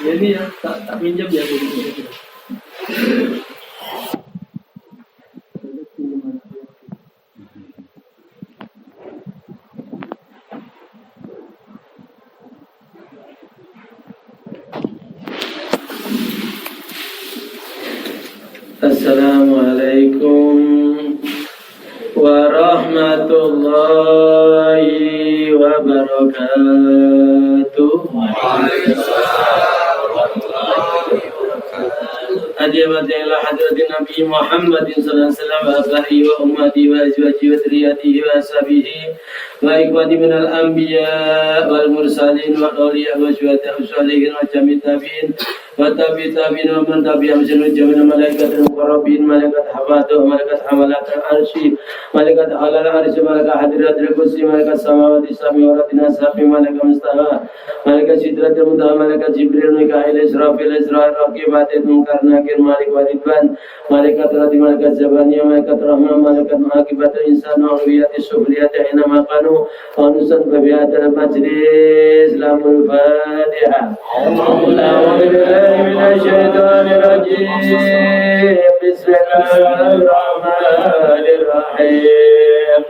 Jadi ya tak minjem ya begitu. Assalamualaikum warahmatullahi wabarakatuh. Hadiah ila hadratin Nabi Muhammadin sallallahu alaihi wasallam wa abahi wa ummati wa azwaji wa dzurriyyatihi wa ashabihi wa ikhwati minal anbiya wal mursalin wa awliya wa syuhada wa sholihin wa jami' tabi'in wa tabi'in wa man tabi'ahum bi ihsan malaikatul muqarrabin malaikat hafadhu malaikat hamalat al-arsy malaikat halal arsy malaikat hadratul kursi malaikat samawati samiwati nasabi malaikat mustafa malaikat sidratul muntaha malaikat jibril mikail israfil israil raqibatin munkar nakir malik waridban malaikat rati malaikat zabaniyah malaikat rahmah malaikat mengakibatul insan wa uliyati sufliyati ina maqanu wa nusan babiyatan majlis lamul fatihah a'udzubillahi minasyaitonir rajim bismillahirrahmanirrahim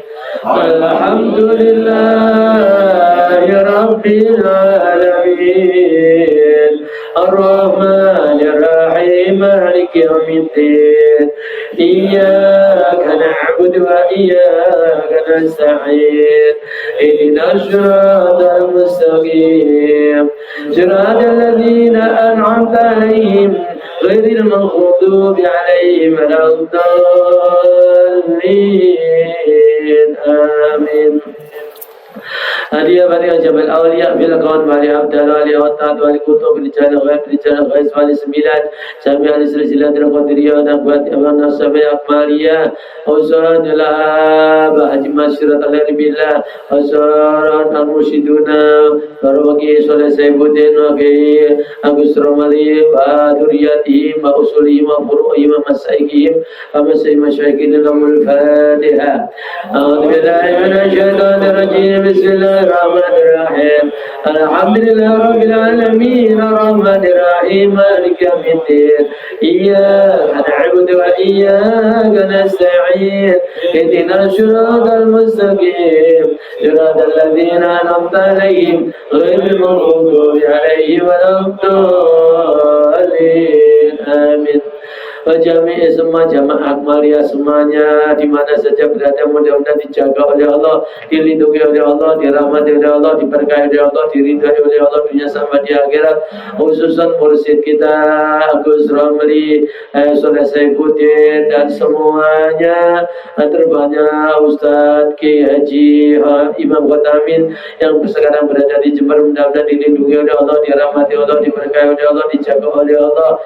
alhamdulillahi rabbil alamin arrahmanir rahim maliki yaumiddin iyyaka na'budu wa iyyaka nasta'in ihdinas siratal mustaqim siratal ladzina an'amta 'alaihim ghairil maghdubi 'alaihim waladdallin amin. Hadiah bagi jabal awliya bil qawan bali abdal wali awtad wali kutub rijal ghaib wali 9 sami ahli silsilah qadiriyah dan buat aman nasabi akmaliyah ausadillah haji masyirat alaihi billah asaran al-mursyiduna barwaqi soleh sayyibuddin wa ki agus ramali wa duriyati ma usuli ma furu'i ma masaikihim wa masai masyaikhina lamul fatihah a'udzu billahi minasy syaithanir rajim bismillahirrahmanirrahim alhamdulillahi rabbil alamin arrahmanir rahim maliki yaumiddin iyyaka na'budu wa iyyaka nasta'in ihdinas siratal mustaqim siratal ladzina an'amta 'alaihim ghairil maghdubi 'alaihim waladdallin amin. Jami'i semua jamaah akmaliyah semuanya di mana saja berada mudah-mudahan dijaga oleh Allah, dilindungi oleh Allah, dirahmati oleh Allah, diberkahi oleh Allah, diridhai oleh Allah dunia sampai di akhirat. Khususan mursyid kita Agus Ramli, Soleh Saifuddin dan semuanya terbanyak Ustadz Ki Haji Imam Khotamin yang sekarang berada di Jember, mudah-mudahan dilindungi oleh Allah, dirahmati oleh Allah, diberkahi oleh Allah, dijaga oleh Allah,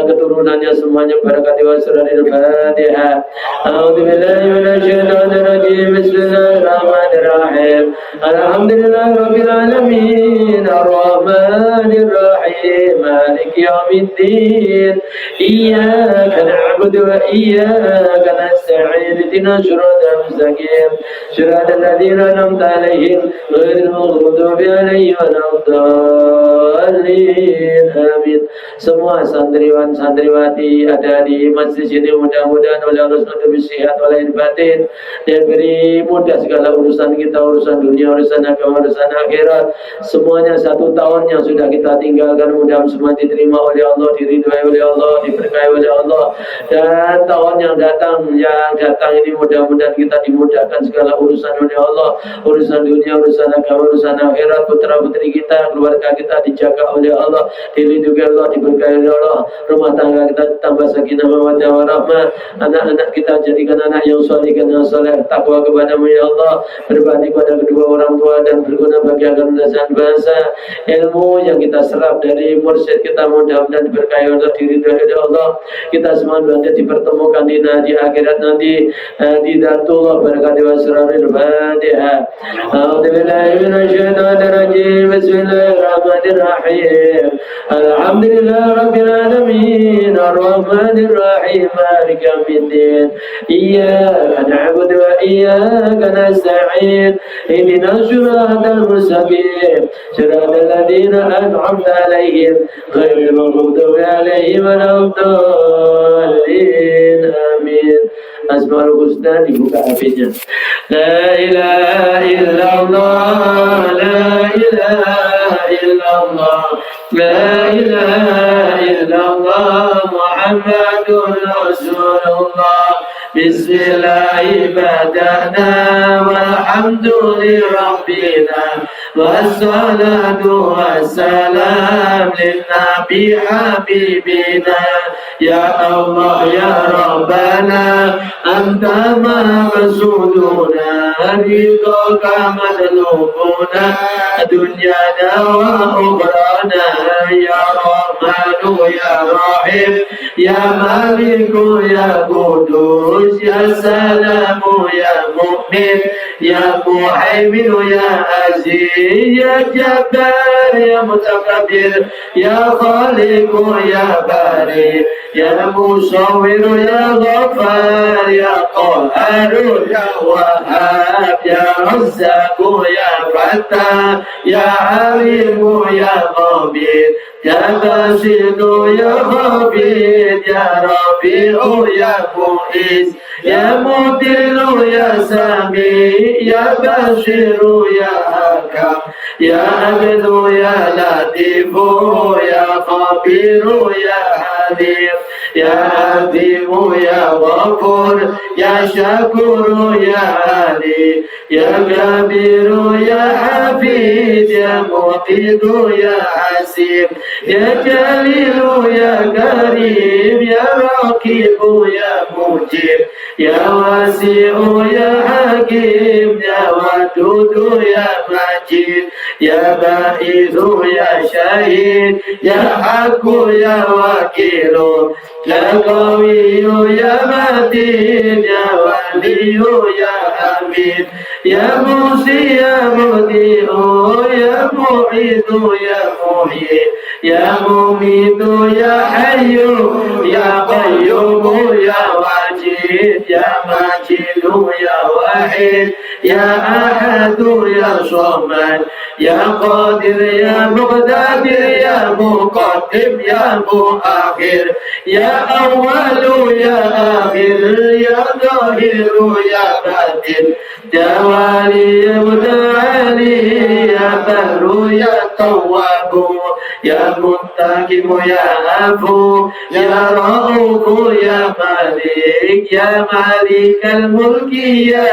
keturunannya semuanya barakati wa surahil fatihah. A'udzu billahi minasy syaithanir rajim. Bismillahirrahmanirrahim. Alhamdulillahi rabbil alamin arrahmanir rahim maliki yaumiddin iyyaka na'budu wa iyyaka nasta'in ihdinas siratal mustaqim siratal ladzina an'amta 'alaihim ghairil maghdubi 'alaihim waladdallin amin. Semua santriwan santriwati ada di masjid ini mudah-mudahan oleh Allah SWT sehat oleh batin dan beri mudah segala urusan kita, urusan dunia, urusan agama, urusan akhirat. Semuanya 1 tahun yang sudah kita tinggalkan mudah-mudahan semua diterima oleh Allah, diridhai oleh Allah, diberkahi oleh Allah. Dan tahun yang datang ini mudah-mudahan kita dimudahkan segala urusan oleh Allah, urusan dunia, urusan agama, urusan akhirat. Putra-putri kita, keluarga kita dijaga oleh Allah, dilindungi Allah, diberkahi oleh Allah. Rumah tangga kita tambah sakinah mawaddah warahmah, anak-anak kita jadikan anak yang saleh dan yang saleh, takwa kepada-Mu ya Allah, berbakti kepada kedua orang tua dan berguna bagi agama dan bangsa. Ilmu yang kita serap dari mursyid kita mudah-mudahan diberkahi oleh diridhai oleh Allah. Kita semua nanti dipertemukan di akhirat nanti di Darullah barakati wa surahil fatihah. A'udzu billahi minasy syaithanir rajim. Bismillahirrahmanirrahim. الحمد لله رب العالمين الرحمن الرحيم مالك يوم الدين إياك نعبد وإياك نستعين اهدنا الصراط المستقيم صراط الذين أنعمت عليهم غير المغضوب عليهم ولا الضالين آمين. Asmaul Husna dibuka apinya. La ilaha illallah, la ilaha illallah, la ilaha illallah, Muhammadur Rasulullah. Bismillahi badana walhamdulillahirrabbina wassalatu wassalam linnabi habibina ya Allah ya Rabbana anta maqsuduna ridhoka madlubuna dunyana wa ukhrana ya Rahmanu ya Rahim ya Maliku ya Qudus ya Salamu ya Mu'min ya Muhaimin ya Aziz ya Jabbar ya Mutakabbir ya Khaliqu ya Bari ya Musawwir ya Ghaffar ya Qahhar ya Wahhab ya Razzaq ya Fattah ya Alim ya Qabir ya Basit ya Khabir ya Rafi'u ya Mu'iz ya Mudillu ya Sami ya Bashiru ya Hakam ya Abdu ya Latifu ya Khabiru ya Halim ya Azimu ya Ghafur ya Syakuru ya Ali ya Kabiru ya Hafid ya Muqidu ya Hasib ya Jalilu ya Karim ya Raqibu ya Mujib ya Wasi'u ya Hakim ya Wadudu ya Majid ya Ba'idhu ya Syahid ya Haqqu ya Wakilu ya Qawiyu ya Matin ya Waliyu ya Hamid ya Musi ya Mudi'u ya Mu'idu ya Muhyi ya Mumitu ya Hayyu ya Qayyumu ya Wajid ya Majidu ya Wahid ya Ahadu ya Somad ya Qadir ya Muqtadir ya Muqaddim ya Muakhir ya Awwalu ya Akhir ya Zahiru ya Batin ya Wali ya Muta'ali ya Barru ya Tawwabu ya Muntakimu ya Afu ya Ra'ufu ya Malik ya Malikal Mulki ya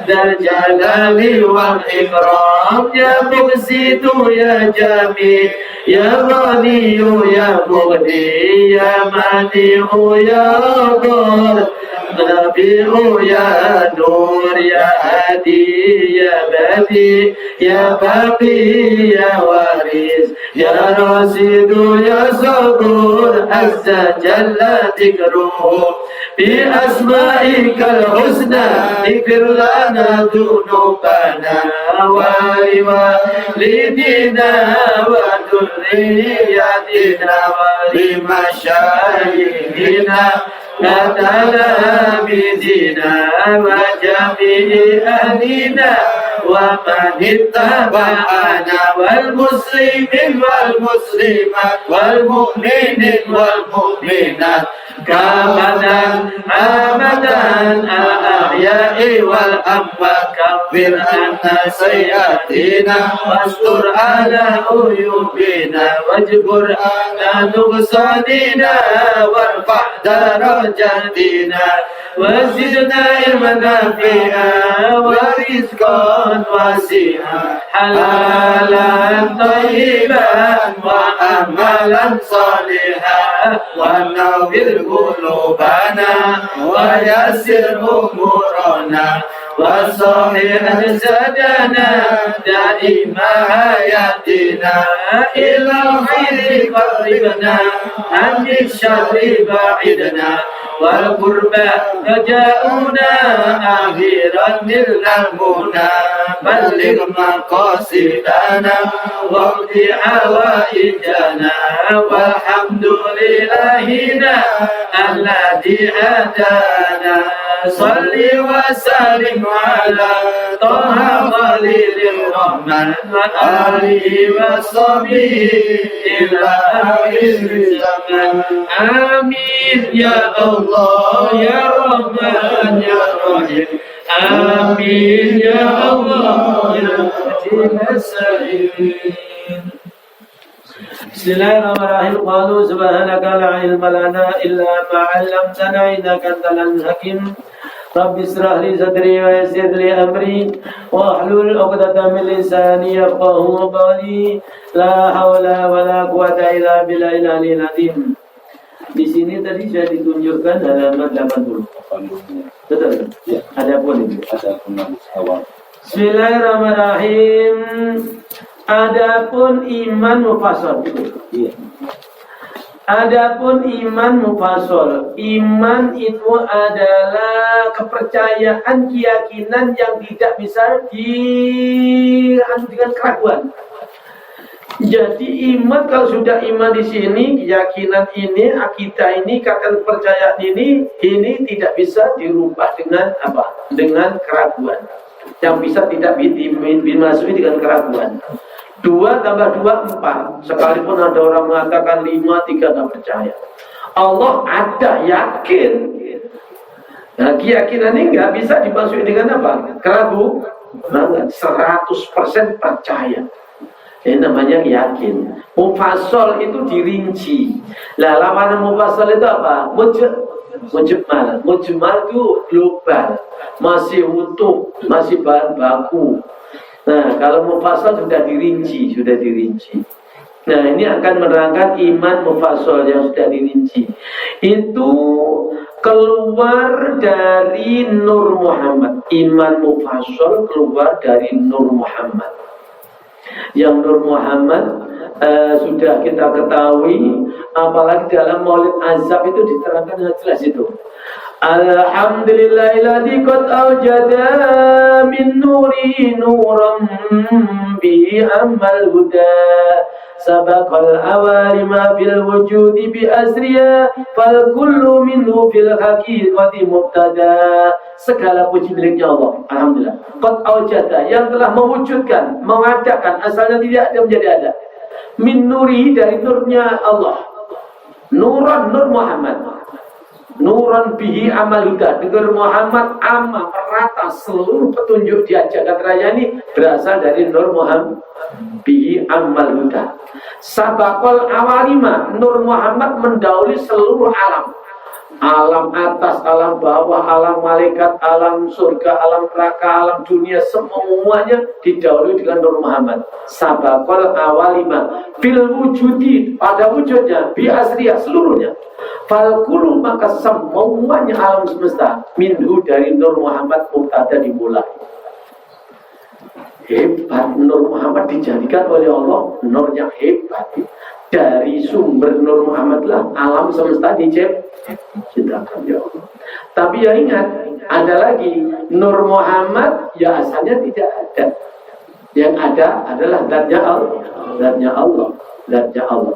Dzal Jalali wal Ikram ya Muqsitu ya Jami ya Ghaniyu ya Mughni ya Mani'u ya Dhar Nabi'u ya Nur ya Hadi ya Badi ya Baqi ya Waris ya Rasidu ya Sabur Azza Jalla Dhikruhu bi asma'ikal husna ighfir lana dhunubana wa liwalidina wa dhurriyyatina wa limashayikhina وتلاميذنا وجميع أهلنا ومن اتبعنا والمسلمين والمسلمات والمؤمنين والمؤمنات كافة أبدا الأحياء والأموات كفر عنا سيئاتنا واستر على عيوبنا واجبر على نقصاننا وارفع درجاتنا وزدنا علما نافعا ورزقا واسعا حلالا طيبا وعملا صالحا ونور قلوبنا ويسر امورنا وصحح أجسادنا دائما حياتنا إلى الخير قربنا عن الشر بعدنا والقربى رجاؤنا آخرا نلنا المنى بلغ مقاصدنا واقض حوائجنا والحمد لله الذي هدانا صل وسلم على طه خليل الرحمن وآله وصحبه إلى آخر الزمان آمين يا الله يا رحمن يا رحيم آمين يا الله يا مجيب السائلين بسم الله الرحمن الرحيم قالوا سبحانك لا علم لنا إلا ما علمتنا إنك أنت العليم الحكيم رب اشرح لي صدري ويسر لي أمري واحلل عقدة من لساني يفقهوا قولي لا حول ولا قوة إلا بالله العلي العظيم. Di sini tadi saya ditunjukkan halaman 80. Betul? Ya. Ada pun ini. Ada awal. Bismillahirrahmanirrahim. Adapun iman mufassal. Iya. Adapun iman mufassal. Iman itu adalah kepercayaan, keyakinan yang tidak bisa dengan keraguan. Jadi iman, kalau sudah iman di sini, keyakinan ini, akidah ini, kata percayaan ini tidak bisa dirubah dengan apa? Dengan keraguan. Yang bisa tidak dimasuki dengan keraguan. 2 tambah 2 4. Sekalipun ada orang mengatakan 5 3 tak percaya. Allah ada, yakin. Nah, keyakinan ini nggak bisa dimasuki dengan apa? Keraguan. 100% percaya. Ini namanya yakin. Mufassal itu dirinci. Lah lawan mufassal itu apa? Mujmal. Mujmal itu global, masih utuh, masih bahan baku. Nah, kalau mufassal sudah dirinci. Nah, ini akan menerangkan iman mufassal yang sudah dirinci. Itu keluar dari Nur Muhammad. Iman mufassal keluar dari Nur Muhammad. Yang Nur Muhammad sudah kita ketahui, apalagi dalam Maulid Azab itu diterangkan dengan jelas itu. Alhamdulillahilladzi qad awjada min nuri nuran bi amal huda sabaqal awalima fil wujudi bi asriya fal kullu minhu fil haqiqati mubtada. Segala puji miliknya Allah. Alhamdulillah. Qad awjada, yang telah mewujudkan, mengadakan, asalnya tidak ada menjadi ada. Min nuri, dari nurnya Allah. Nuran, Nur Muhammad. Nuran bihi amal huda. Dengan Muhammad amal merata seluruh petunjuk di jagat raya ini berasal dari Nur Muhammad bihi amal huda. Sabaqal awalima, Nur Muhammad mendahului seluruh alam. Alam atas, alam bawah, alam malaikat, alam surga, alam neraka, alam dunia, semuanya didahului dengan Nur Muhammad. Sabaqal awalima fil wujudi, pada wujudnya, bi asriya, seluruhnya. Fal kullu, maka semuanya alam semesta minhu, dari Nur Muhammad mubtada, dimulai. Hebat, Nur Muhammad dijadikan oleh Allah nur yang hebat. Dari sumber Nur Muhammad lah alam semesta diciptakan ya Allah. Tapi ya ingat, ada lagi Nur Muhammad ya asalnya tidak ada. Yang ada adalah zatnya Allah. Zatnya Allah.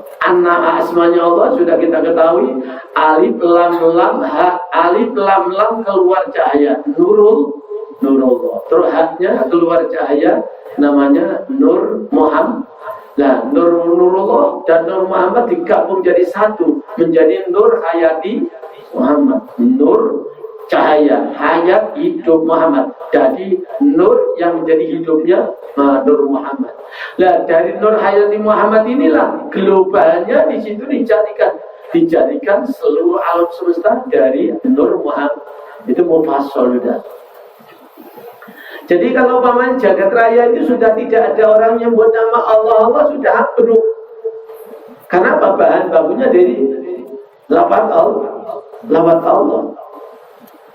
Asmanya Allah sudah kita ketahui. Alif lam lam ha, alif lam lam keluar cahaya. Nurullah. Terus haknya keluar cahaya, namanya Nur Muhammad. Nah, Nurullah dan Nur Muhammad digabung jadi satu, menjadi Nur Hayati Muhammad. Nur cahaya, hayat, hidup Muhammad. Jadi Nur yang menjadi hidupnya Nur Muhammad. Nah, dari Nur Hayati Muhammad inilah globalnya di situ dijadikan seluruh alam semesta dari Nur Muhammad. Itu mufassal sudah. Jadi kalau paman jagat raya itu sudah tidak ada orang yang buat nama Allah sudah penuh. Karena apa? Bahan bakunya dari lafaz Allah.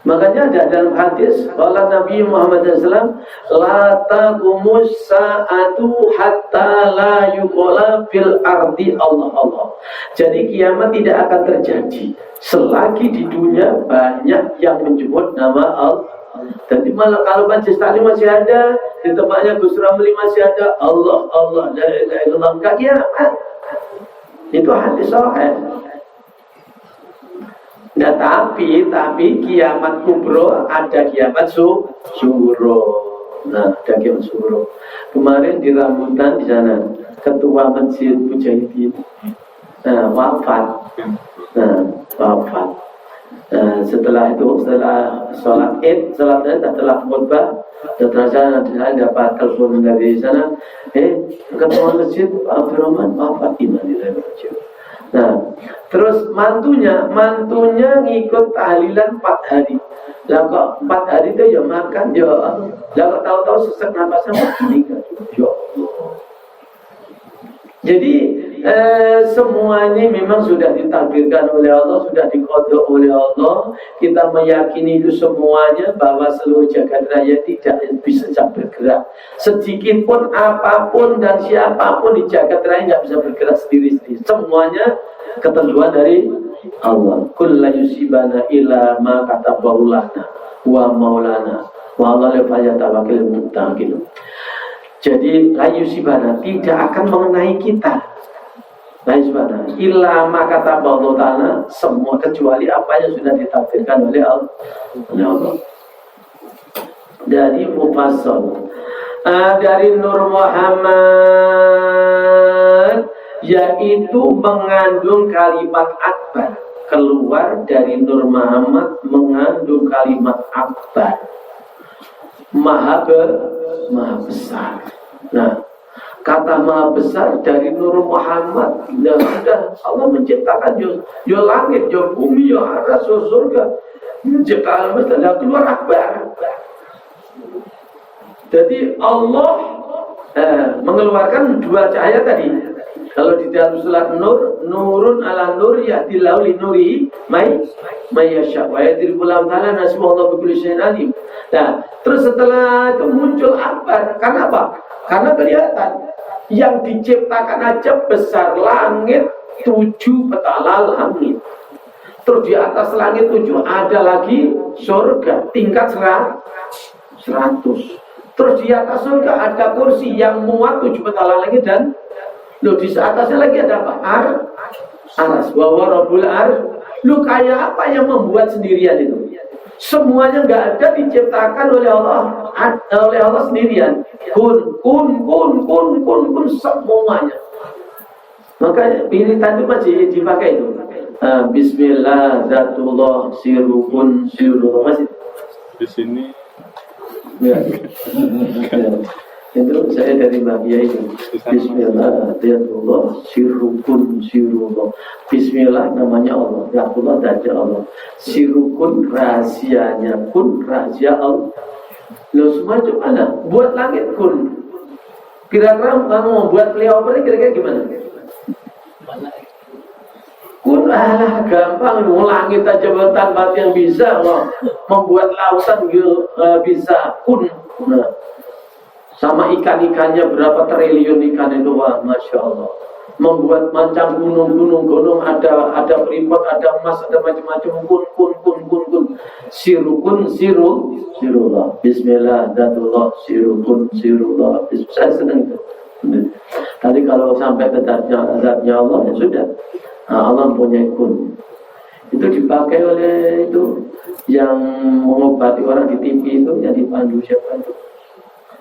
Makanya ada dalam hadis bahwa Nabi Muhammad SAW, la taqumus sa'atu hatta la yuqala fil ardi Allah. Jadi kiamat tidak akan terjadi selagi di dunia banyak yang menyebut nama Allah. Jadi malah kalau Majelis Taklim masih ada, di tempatnya Gus Ramli masih ada Allah, la ilaha illallah, enggak kiamat. Itu hadis sahih. Nah, tapi kiamat kubro ada kiamat sugro. Nah, ada kiamat sugro. Kemarin di Rambutan di sana ketua Masjid Mujahidin wafat. Setelah sholat Id, setelah khutbah, setelah saya dapat telepon dari sana, ketua masjid Abdurrahman wafat Imanillah. Nah, terus mantunya ngikut tahlilan 4 hari. Lah kok 4 hari itu ya makan ya. Lah kok tahu-tahu sesak napasnya meninggal. Ya Allah. Jadi semuanya memang sudah ditakdirkan oleh Allah, sudah dikodok oleh Allah. Kita meyakini itu semuanya bahwa seluruh jagat raya tidak bisa bergerak. Sedikit pun apapun dan siapapun di jagat raya nggak bisa bergerak sendiri-sendiri. Semuanya ketentuan dari Allah. Kullu yusibana illa ma katabahu lana wa maulana wa 'alal falyatawakkal muttaqin. Jadi layusibana tidak akan mengenai kita. Layusibana illa ma katabahu lana, semua kecuali apa yang sudah ditakdirkan oleh Allah. Dari Mufassal, dari Nur Muhammad, yaitu mengandung kalimat akbar. Keluar dari Nur Muhammad mengandung kalimat akbar, maha besar. Nah, kata maha besar dari Nur Muhammad, dan sudah Allah menciptakan yo langit, yo bumi, yo aras, yo surga, menciptakan besar, keluar akbar. Jadi Allah mengeluarkan 2 cahaya tadi. Kalau di dalam surat Nur, nurun ala nur ya'tillahu li nuri may yasha wa yadribul amthala nasibullahu bikulli syai'in alim. Nah, terus setelah itu muncul akbar. Karena apa? Karena kelihatan yang diciptakan aja besar langit 7 petala langit. Terus di atas langit 7 ada lagi surga tingkat 100. Terus di atas surga ada kursi yang muat 7 petala langit dan di atasnya lagi ada apa? Aras. Wa rabbul ar. Kayak apa yang membuat sendirian itu? Semuanya nggak ada diciptakan oleh Allah sendirian. Kun semuanya. Maka ini tadi masih dipakai itu. Bismillah zatullah sirukun sirullah masih di sini. Ya. Itu saya dari bahagia itu. Bismillah zatullah sirukun sirullah. Bismillah namanya Allah, zatullah dari Allah. Sirukun rahasianya, kun rahasia Allah. Lo semua coba lah, buat langit kun. Kira-kira kamu mau buat flyover kira-kira gimana? Kun gampang, mau langit aja tanpa yang bisa loh. Membuat lautan bisa kun. Nah, sama ikan-ikannya berapa triliun ikan itu, wah masya Allah. Membuat macam gunung ada Freeport, ada emas, ada macam-macam kun. Sirukun sirullah. Bismillah zatullah sirukun sirullah. Saya senang itu. Tadi kalau sampai ke zatnya Allah ya sudah. Nah, Allah punya kun. Itu dipakai oleh itu yang mengobati orang di TV itu, yang dipandu siapa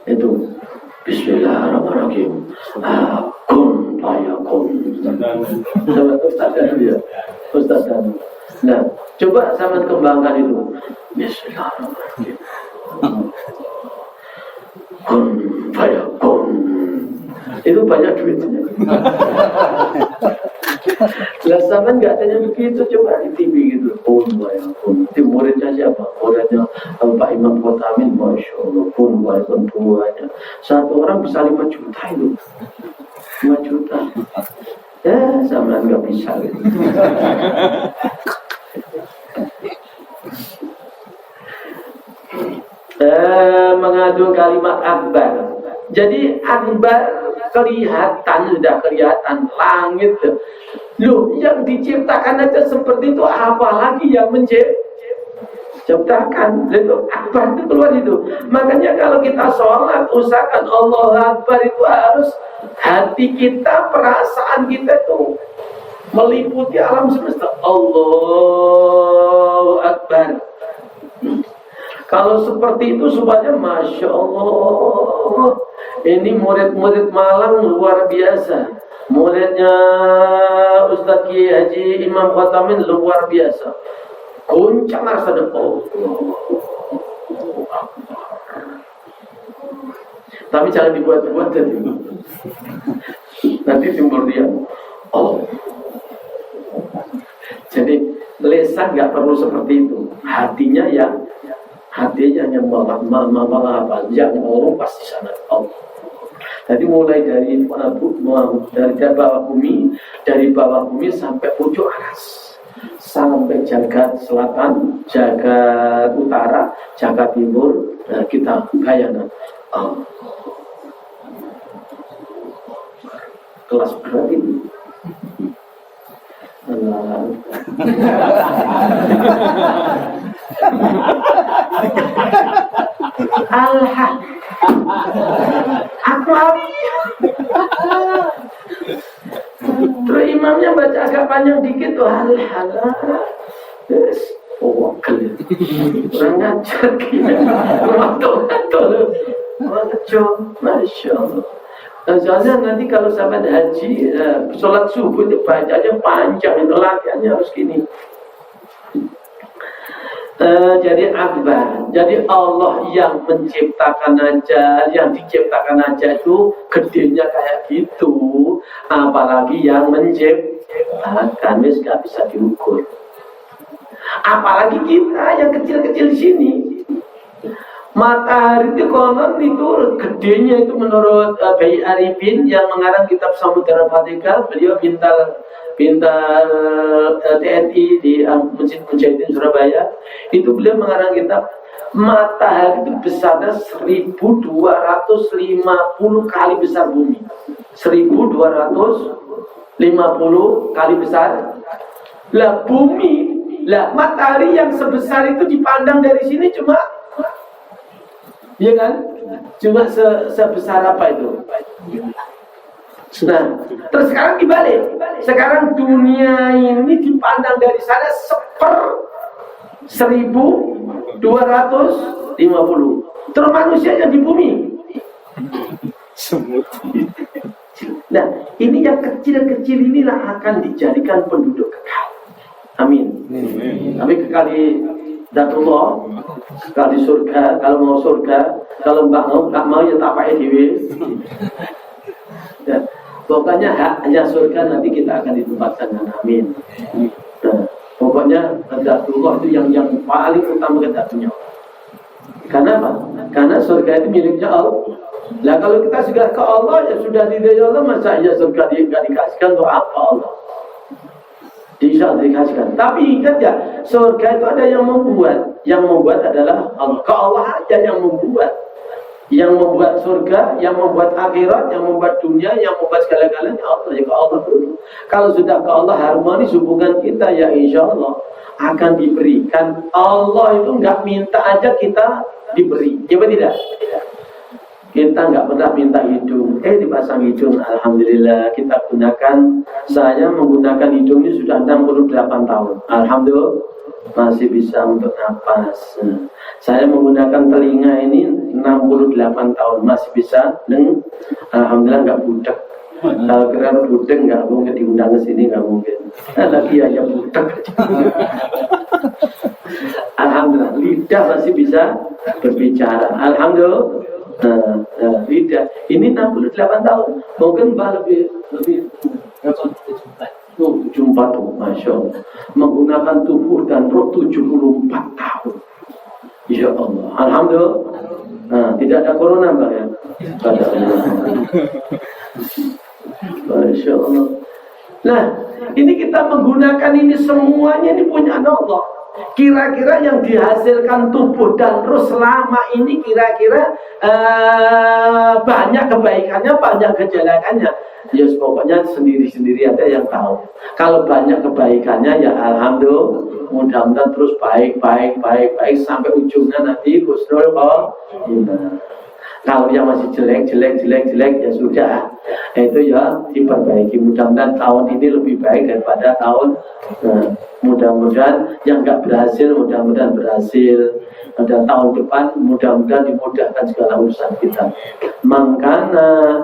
itu Bismillahirrahmanirrahim. Kun fayakun. Ustaz ya. Ustaz. Nah, coba sama kembangkan itu. Bismillahirrahmanirrahim. Kun fayakun. Itu banyak duitnya. Lasaman nggak ada yang begitu, coba di TV gitu. Kun fayakun. Itu muridnya siapa? Muridnya Pak Imam Khotamin, masya Allah. Kun fayakun tuanya. Satu orang bisa 5 juta itu. 5 juta. Ya, sama nggak bisa gitu. Mengandung kalimat akbar. Jadi akbar sudah kelihatan langit. Loh, yang diciptakan aja seperti itu, apalagi yang menciptakan. Itu akbar itu keluar itu. Makanya kalau kita sholat, usahakan Allah akbar itu harus hati kita, perasaan kita itu meliputi alam semesta. Allahu Akbar. Kalau seperti itu supaya Masya Allah, ini murid-murid Malang luar biasa. Muridnya Ustaz Kiai Haji Imam Khatamin luar biasa. Goncang rasa depan. Tapi jangan dibuat-buat tadi. Nanti timbul dia. Oh. Jadi lesan nggak perlu seperti itu. Hatinya yang yang yang Allah pasti sana Allah. Jadi mulai dari bawah bumi sampai ujung aras, sampai jagat selatan, jagat utara, jagat timur. Nah, kita bayangkan kelas berat ini. Alha apa? Terus imamnya baca agak panjang dikit tuh alhamdulillah. Yes. Oh, kalian kurang ngajar gitu. Masya Allah. Soalnya nanti kalau sampai haji, sholat subuh itu bacanya panjang, itu latihannya harus gini. Jadi akbar, jadi Allah yang menciptakan aja, yang diciptakan aja itu gedenya kayak gitu, apalagi yang menciptakan, nggak bisa diukur. Apalagi kita yang kecil-kecil di sini. Matahari itu konon itu gedenya itu menurut Bayi Arifin yang mengarang kitab Samudra Fatihah, beliau pintar TNI di Masjid Mujahidin Surabaya, itu beliau mengarang kitab matahari itu besarnya 1250 kali besar bumi. 1250 kali besar. Lah bumi, lah matahari yang sebesar itu dipandang dari sini cuma, ya kan? Cuma sebesar apa itu? Nah, terus sekarang dibalik. Sekarang dunia ini dipandang dari sana 1250. Terus manusianya di bumi. Nah, ini yang kecil-kecil inilah akan dijadikan penduduk kekal. Amin. Tapi kekali Datullah, sekali surga. Kalau mau surga, kalau nggak mau ya tapai dewi. Ya, pokoknya haknya surga nanti kita akan ditempatkan. Amin. Nah, pokoknya Datullah itu yang paling utama kita punya. Karena apa? Karena surga itu miliknya Allah. Nah kalau kita sudah ke Allah ya sudah diridhoi Allah, masa ya surga nggak dikasihkan untuk apa Allah? Dikasihkan. Tapi ingat ya, surga itu ada yang membuat. Yang membuat adalah Allah. Ke Allah aja yang membuat. Yang membuat surga, yang membuat akhirat, yang membuat dunia, yang membuat segala-galanya Allah. Ya ke Allah dulu. Kalau sudah ke Allah harmonis hubungan kita, ya insya Allah akan diberikan. Allah itu nggak minta aja kita diberi. Ya tidak? Kita nggak pernah minta hidung, dipasang hidung, alhamdulillah kita gunakan. Saya menggunakan hidung ini sudah 68 tahun, alhamdulillah masih bisa untuk napas. Saya menggunakan telinga ini 68 tahun, masih bisa, alhamdulillah nggak budak. Kalau kira budak nggak mungkin diundang ke sini, nggak mungkin. Lagi aja budak. Alhamdulillah, lidah masih bisa berbicara, alhamdulillah. Lidah ini 68 tahun, mungkin lebih 74 tuh, Masya Allah. Menggunakan tubuh dan roh 74 tahun. Ya Allah, alhamdulillah. Tidak ada corona, Mbak ya? Masya Allah. Nah, ini kita menggunakan ini semuanya, ini punya Allah. Kira-kira yang dihasilkan tubuh dan roh selama ini kira-kira banyak kebaikannya, banyak kejelekannya. Ya pokoknya sendiri-sendiri ada yang tahu. Kalau banyak kebaikannya ya alhamdulillah, mudah-mudahan terus baik sampai ujungnya nanti husnul khotimah. Kalau yang masih jelek ya sudah, itu ya diperbaiki. Mudah-mudahan tahun ini lebih baik daripada tahun. Mudah-mudahan yang nggak berhasil, mudah-mudahan berhasil. Pada tahun depan mudah-mudahan dimudahkan segala urusan kita. Mangkana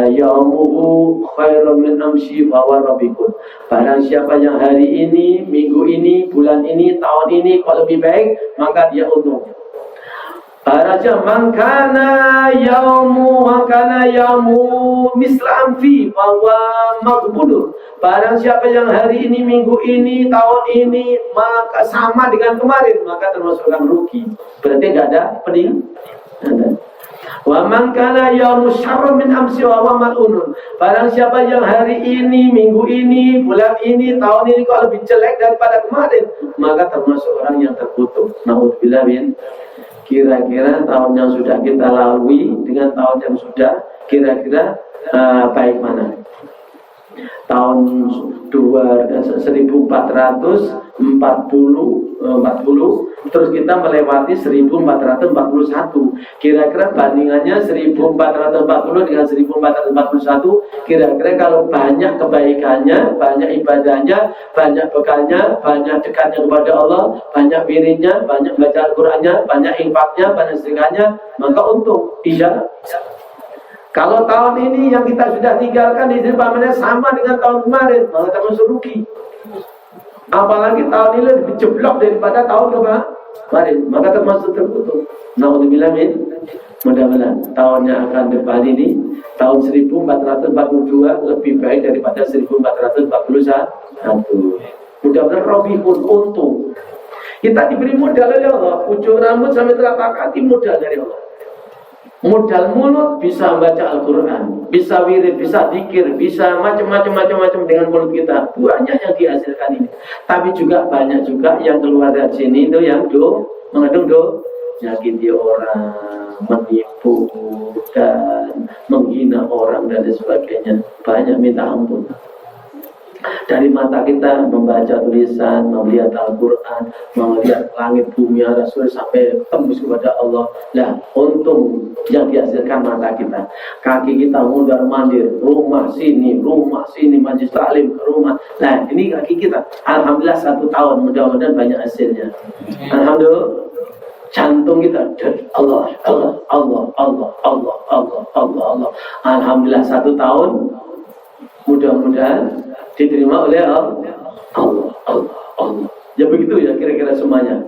yaumuhu khairum min amsi wa rabbikun. Barang siapa yang hari ini, minggu ini, bulan ini, tahun ini kalau lebih baik, maka dia untung. Raja mangkana yaumu mislam fi bahwa makbulun. Barang siapa yang hari ini, minggu ini, tahun ini maka sama dengan kemarin, maka termasuk orang rugi. Berarti tidak ada peningkatan. Wa man kana yaumu syarrun min amsi wa mal'unun. Barang siapa yang hari ini, minggu ini, bulan ini, tahun ini kalau lebih jelek daripada kemarin, maka termasuk orang yang terkutuk. Naudzubillah min. Kira-kira tahun yang sudah kita lalui dengan tahun yang sudah kira-kira baik mana? Tahun 1440, terus kita melewati 1441. Kira-kira bandingannya 1440 dengan 1441. Kira-kira kalau banyak kebaikannya, banyak ibadahnya, banyak bekalnya, banyak dekatnya kepada Allah, banyak wiridnya, banyak baca Al-Qur'annya, banyak infaknya, banyak sedekahnya, maka untung. Tidak. Kalau tahun ini yang kita sudah tinggalkan di pamannya sama dengan tahun kemarin, maka termasuk rugi. Apalagi tahun ini lebih jeblok daripada tahun kemarin, maka termasuk terkutuk. Naudzubillah min. Mudah-mudahan tahun yang akan depan ini, tahun 1442 lebih baik daripada 1441. Mudah-mudahan robihun untung. Kita diberi modal dari Allah, ujung rambut sampai telapak kaki modal dari Allah. Modal mulut bisa baca Al-Quran, bisa wirid, bisa zikir, bisa macam-macam dengan mulut kita. Banyak yang dihasilkan ini. Tapi juga banyak juga yang keluar dari sini itu yang mengandung nyakiti orang, menipu dan menghina orang dan sebagainya. Banyak minta ampun. Dari mata kita membaca tulisan, melihat Al-Quran, melihat langit bumi Rasul sampai tembus kepada Allah. Nah, untung yang dihasilkan mata kita. Kaki kita mundar mandir, rumah sini, majlis taklim ke rumah. Nah, ini kaki kita. Alhamdulillah 1 tahun, mudah-mudahan banyak hasilnya. Alhamdulillah. Jantung kita dari Allah. Alhamdulillah 1 tahun, mudah-mudahan diterima oleh Allah. Ya begitu ya kira-kira semuanya.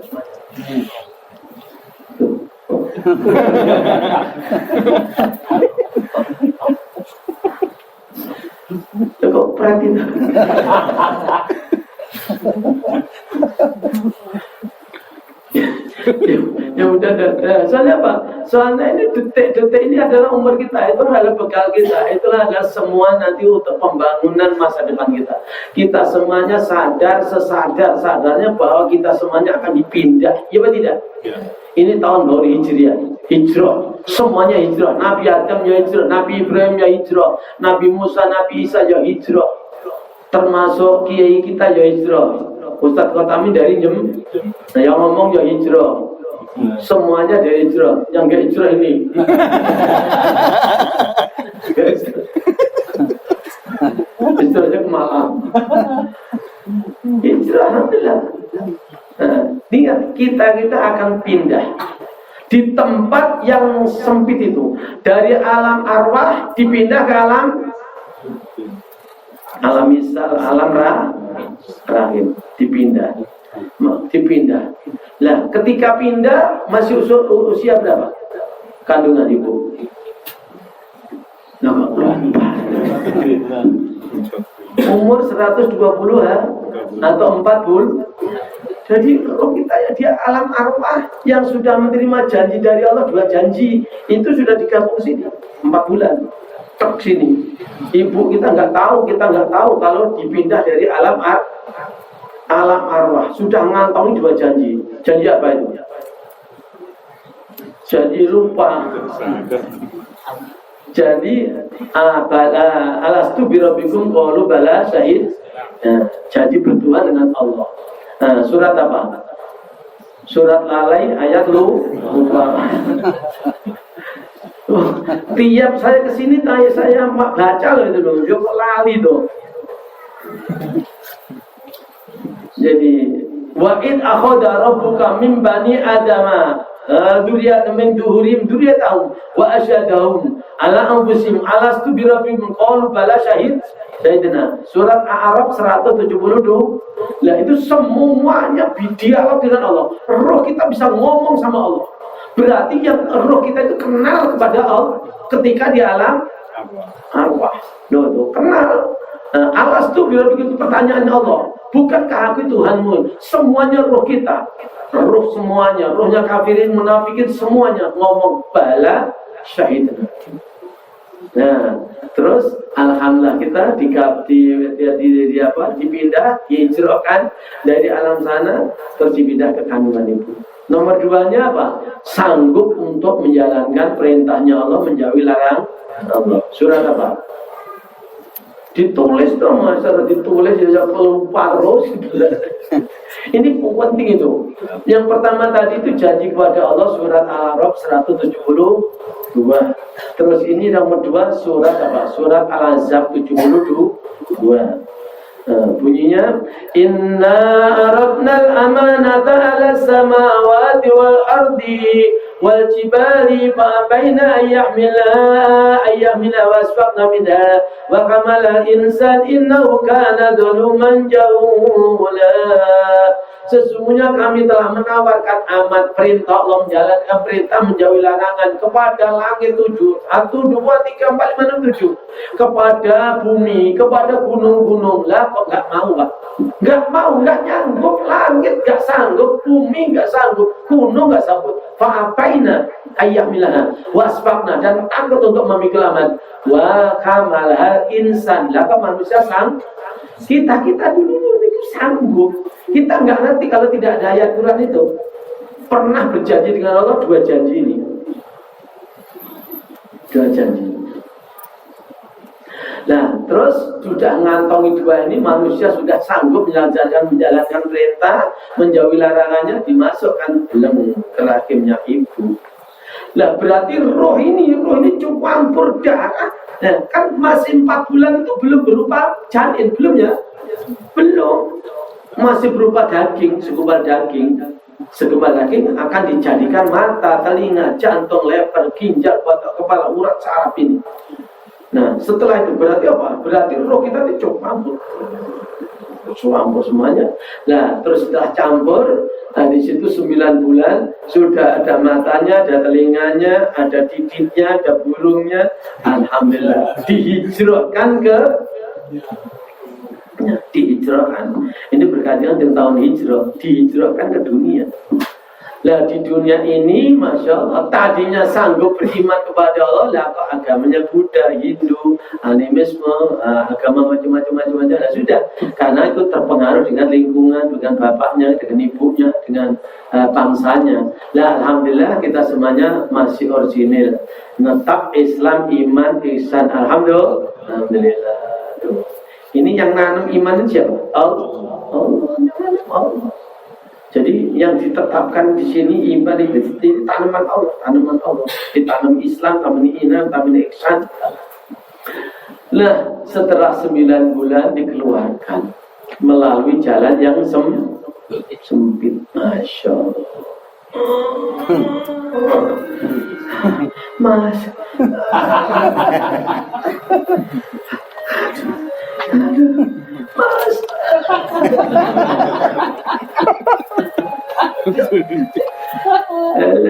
Kok perhatiin? Ya udah. Soalnya apa? Soalnya ini detik-detik ini adalah umur kita, itu adalah bekal kita, itulah adalah semua nanti untuk pembangunan masa depan kita. Kita semuanya sadarnya bahwa kita semuanya akan dipindah, ya apa tidak? Ya. Ini tahun baru hijrah, semuanya hijrah. Nabi Adam ya hijrah, Nabi Ibrahim ya hijrah, Nabi Musa, Nabi Isa ya hijrah, termasuk kiai kita ya hijrah. Ustadz Khotamin dari nah yang ngomong ya hijrah, semuanya dari hijrah, yang gak hijrah ini. Hijrahnya kemalam. Hijrah, alhamdulillah. Lihat kita akan pindah di tempat yang sempit itu, dari alam arwah dipindah ke alam misal, alam rahim, dipindah. Lah, ketika pindah masih usia berapa? Kandungan ibu. Nah, umur 120 atau 40. Jadi kalau kita ya dia alam arwah yang sudah menerima janji dari Allah, 2 janji itu sudah digabung sini 4 bulan. Tek sini. Ibu kita nggak tahu kalau dipindah dari alam arwah, sudah ngantongi 2 janji. Janji apa itu? Janji lupa. Jadi alastu birabbikum qalu bala syahid. Janji berdoa dengan Allah. Surat apa? Surat lalai ayat lupa. Tiap saya kesini saya baca loh itu loh, kok lali tuh. Jadi wa id akhadha rabbuka min bani adama dzurriyyatan min duhurim dzurriyyatahum wa asyhadahum ala anfusihim alastu bi rabbikum qalu bala syahidna. Surat Al-A'raf 172. Lah itu semuanya dialog dengan Allah. Roh kita bisa ngomong sama Allah. Berarti yang roh kita itu kenal kepada Allah ketika di alam arwah. Loh, kenal. Alastu bi rabbikum itu pertanyaan Allah. Bukankah aku Tuhanmu? Semuanya roh kita, roh semuanya, rohnya kafirin, munafikin semuanya ngomong bala syahid. Nah, terus alhamdulillah kita dipindah, dihijrahkan dari alam sana, terus dipindah ke kandungan ibu. Nomor 2-nya apa? Sanggup untuk menjalankan perintahnya Allah, menjauhi larangan Allah. Surat apa? Ditulis dong, masalah ditulis ya pelupa terus. Ini penting itu. Yang pertama tadi itu janji kepada Allah, surat Al-A'raf 172. Terus ini nomor 2 surat apa? Surat Al-Ahzab 72. Bunyinya inna aradnal amanata ala samawati wal ardi wal jibali fa baina ayyamila wasfaqna minha wa kamala insan innahu kana dhuluman jahula. Sesungguhnya kami telah menawarkan amat perintah Allah, menjalankan perintah menjauhi larangan kepada langit 7, 1, 2, 3, 4, 5, 6, 7, kepada bumi, kepada gunung-gunung. Lah kok nggak mau, Pak? Nggak mau, nggak nyanggup. Langit nggak sanggup, bumi nggak sanggup, gunung nggak sanggup. Fa'apaina ayyamilaha wasfaqna, dan takut untuk memikul amat. Wa kamalhal insan, lah kok manusia sanggup? Kita dulu itu sanggup. Kita nggak ngerti kalau tidak ada ayat Quran itu. Pernah berjanji dengan Allah 2 janji ini. 2 janji. Nah, terus sudah ngantongi 2 ini, manusia sudah sanggup menjalankan perintah, menjauhi larangannya, dimasukkan belum ke rahimnya ibu. Lah berarti roh ini campur darah. Nah, kan masih 4 bulan itu belum berupa janin, belum ya? Belum. Masih berupa daging, segumpal daging. Segumpal daging akan dijadikan mata, telinga, jantung, leher, ginjal, otak, kepala, urat, saraf ini. Nah, setelah itu berarti apa? Berarti roh kita itu campur semuanya. Nah, terus setelah campur, nah di situ 9 bulan sudah ada matanya, ada telinganya, ada diditnya, ada burungnya. Alhamdulillah, dihijrahkan ke dihijrahkan. Ini berkaitan dengan tahun hijrah, dihijrahkan ke dunia. Lah di dunia ini, masya Allah, tadinya sanggup beriman kepada Allah, lah kok agamanya Buddha, Hindu, animisme, agama macam-macam, nah, sudah. Karena itu terpengaruh dengan lingkungan, dengan bapaknya, dengan ibunya, dengan bangsanya. Lah alhamdulillah kita semuanya masih orisinil, tetap Islam, iman, ihsan. Alhamdulillah. Ini yang nanam iman siapa? Allah. Jadi yang ditetapkan di sini iman itu tanaman Allah. Ditanam Islam, tanam iman, tanam ihsan. Nah, setelah 9 bulan dikeluarkan melalui jalan yang sempit. Masya Allah. Mas. Mas.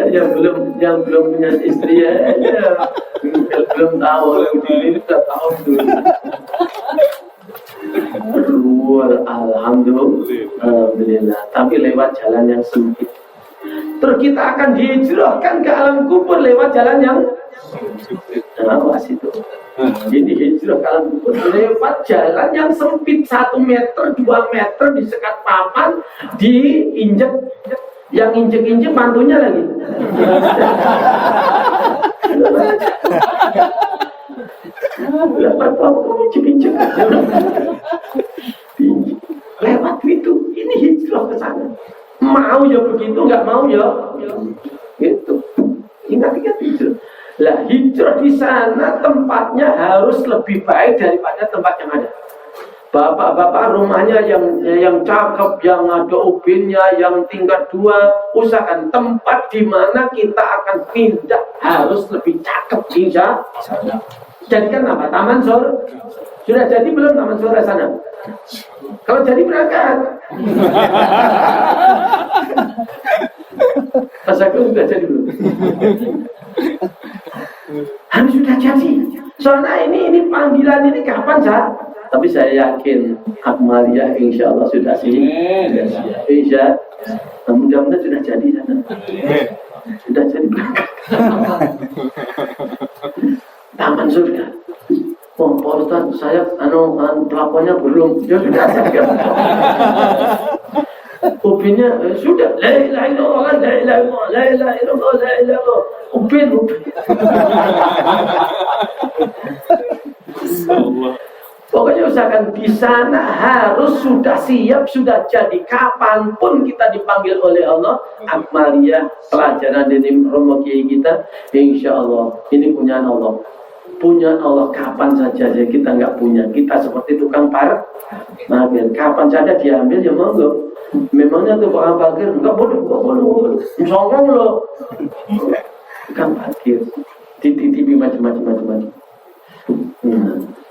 yang belum punya istri ya, belum tahu ini sudah tahu dulu. Alhamdulillah. Tapi lewat jalan yang sempit. Terus kita akan dihijrahkan ke alam kubur lewat jalan yang sempit. Nah, itu. Jadi hijrah ke alam kubur lewat jalan yang sempit, 1 meter, 2 meter, disekat papan, diinjek. Yang injek-injek mantunya lagi. Lewat itu, ini hijrah ke sana. Mau ya begitu nggak mau ya, gitu. Ingat hijrah. Lah hijrah di sana tempatnya harus lebih baik daripada tempat yang ada. Bapak-bapak rumahnya yang cakep, yang ada ubinnya, yang tingkat 2, usahakan tempat di mana kita akan pindah harus lebih cakep, insya. Jadikan apa? Taman Sur. Sudah jadi belum Taman Sur sana? Kalau jadi berangkat. Masaku sudah jadi belum? Harus sudah jadi. Soalnya ini panggilan ini kapan, Sa? Tapi saya yakin Akmalia insya Allah sudah sih. Insya mudah-mudahan sudah jadi sana. Sudah jadi berangkat. Taman surga. Oh, Pak Ustaz, saya pelakonnya belum. Ya sudah saya. Ubinnya sudah. La ilaha illallah, la ilaha illallah, la ilaha illallah, la ilaha illallah. Ubin. Pokoknya usahakan di sana harus sudah siap, sudah jadi. Kapanpun kita dipanggil oleh Allah, Akmalia pelajaran dari Romo Kiai kita, insya Allah ini punya Allah. Punya Allah kapan saja kita nggak punya. Kita seperti tukang parkir. Kapan saja diambil ya monggo. Memangnya tuh tukang parkir nggak boleh. Songong loh. Tukang parkir. Titipi macam-macam.